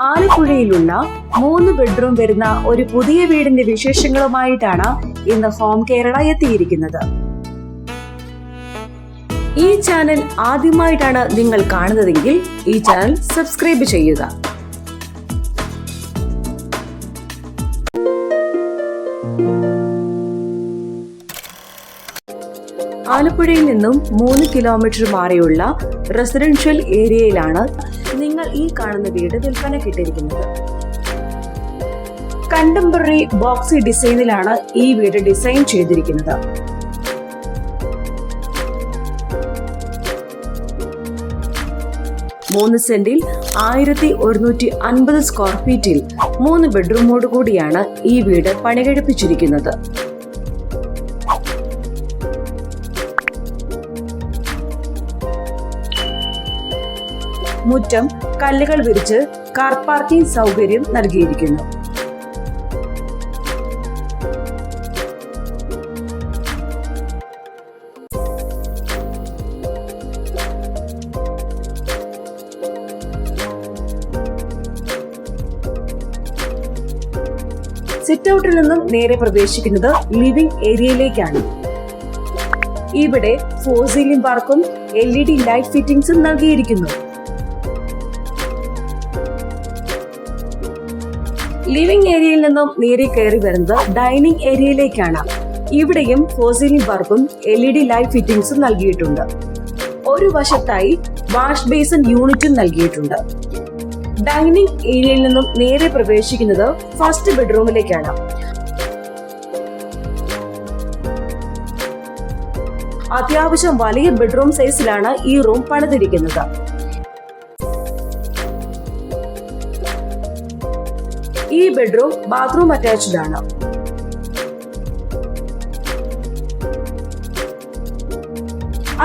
ആലപ്പുഴയിലുള്ള 3 bedroom വരുന്ന ഒരു പുതിയ വീടിന്റെ വിശേഷങ്ങളുമായിട്ടാണ് ഇന്ന് ഹോം കേരള എത്തിയിരിക്കുന്നത്. ഈ ചാനൽ ആദ്യമായിട്ടാണ് നിങ്ങൾ കാണുന്നതെങ്കിൽ ഈ ചാനൽ സബ്സ്ക്രൈബ് ചെയ്യുക. ആലപ്പുഴയിൽ നിന്നും 3 കിലോമീറ്റർ മാറിയുള്ള റെസിഡൻഷ്യൽ ഏരിയയിലാണ് നിങ്ങൾ ഈ കാണുന്ന വീട് വിൽപ്പനക്കിട്ടിരിക്കുന്നത്. കണ്ടംപററി ബോക്സി ഡിസൈനിലാണ് ഈ വീട് ഡിസൈൻ ചെയ്തിരിക്കുന്നത്. മൂന്ന് സെന്റിൽ 1150 സ്ക്വയർ ഫീറ്റിൽ 3 ബെഡ്റൂമോട് കൂടിയാണ് ഈ വീട് പണികഴിപ്പിച്ചിരിക്കുന്നത്. മുറ്റം കല്ലുകൾ വിരിച്ച് കാർ പാർക്കിംഗ് സൗകര്യം നൽകിയിരിക്കുന്നു. സിറ്റ് ഔട്ടിൽ നിന്നും നേരെ പ്രവേശിക്കുന്നത് ലിവിംഗ് ഏരിയയിലേക്കാണ്. ഇവിടെ 4 സീലിംഗ് പാർക്കും LED ലൈറ്റ് ഫിറ്റിംഗ്സും നൽകിയിരിക്കുന്നു. ലിവിംഗ് ഏരിയയിൽ നിന്നും നേരെ കയറി വരുന്നത് ഡൈനിങ് ഏരിയയിലേക്കാണ്. ഇവിടെയും 4 സീലിംഗ് പാർക്കും LED ലൈറ്റ് ഫിറ്റിംഗ്സും നൽകിയിട്ടുണ്ട്. ഒരു വശത്തായി വാഷ് ബേസിൻ യൂണിറ്റും നൽകിയിട്ടുണ്ട്. ഡൈനിങ് ഏരിയയിൽ നിന്നും നേരെ പ്രവേശിക്കുന്നത് ഫസ്റ്റ് ബെഡ്റൂമിലേക്കാണ്. അത്യാവശ്യം വലിയ ബെഡ്റൂം സൈസിലാണ് ഈ റൂം പണിതിരിക്കുന്നത്. ഈ ബെഡ്റൂം ബാത്റൂം അറ്റാച്ച്ഡ് ആണ്.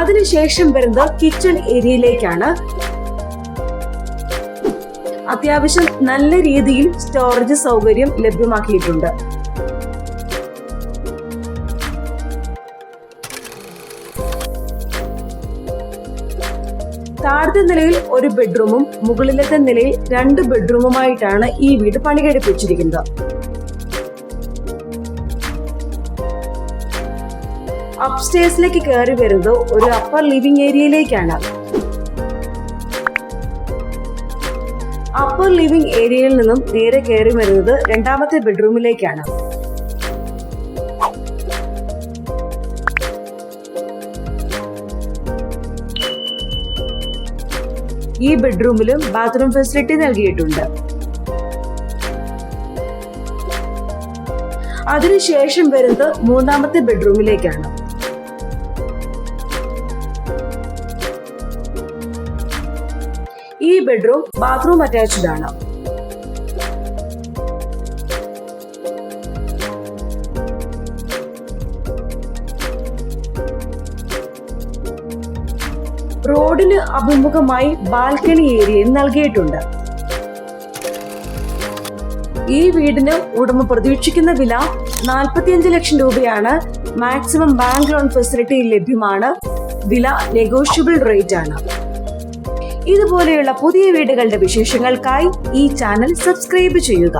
അതിനുശേഷം വരുന്നത് കിച്ചൺ ഏരിയയിലേക്കാണ്. അത്യാവശ്യം നല്ല രീതിയിൽ സ്റ്റോറേജ് സൗകര്യം ലഭ്യമാക്കിയിട്ടുണ്ട്. താഴത്തെ നിലയിൽ ഒരു ബെഡ്റൂമും മുകളിലത്തെ നിലയിൽ 2 ബെഡ്റൂമുമായിട്ടാണ് ഈ വീട് പണികഴിപ്പിച്ചിരിക്കുന്നത്. അപ്സ്റ്റേഴ്സിലേക്ക് കയറി വരുന്നത് ഒരു അപ്പർ ലിവിംഗ് ഏരിയയിലേക്കാണ്. അപ്പർ ലിവിംഗ് ഏരിയയിൽ നിന്നും നേരെ കയറി വരുന്നത് 2ാമത്തെ ബെഡ്റൂമിലേക്കാണ്. ഈ ബെഡ്റൂമിലും ബാത്റൂം ഫെസിലിറ്റി നൽകിയിട്ടുണ്ട്. അതിനുശേഷം വരുന്നത് 3ാമത്തെ ബെഡ്റൂമിലേക്കാണ്. ഈ ബെഡ്റൂം ബാത്റൂം അറ്റാച്ച്ഡ് ആണ്. റോഡിന് അഭിമുഖമായി ബാൽക്കണി ഏരിയയും നൽകിയിട്ടുണ്ട്. ഈ വീടിന് ഉടമ പ്രതീക്ഷിക്കുന്ന വില 45 ലക്ഷം രൂപയാണ്. മാക്സിമം ബാങ്ക് ലോൺ ഫെസിലിറ്റി ലഭ്യമാണ്. വില നെഗോഷ്യബിൾ റേറ്റ് ആണ്. ഇതുപോലെയുള്ള പുതിയ വീടുകളുടെ വിശേഷങ്ങൾക്കായി ഈ ചാനൽ സബ്സ്ക്രൈബ് ചെയ്യുക.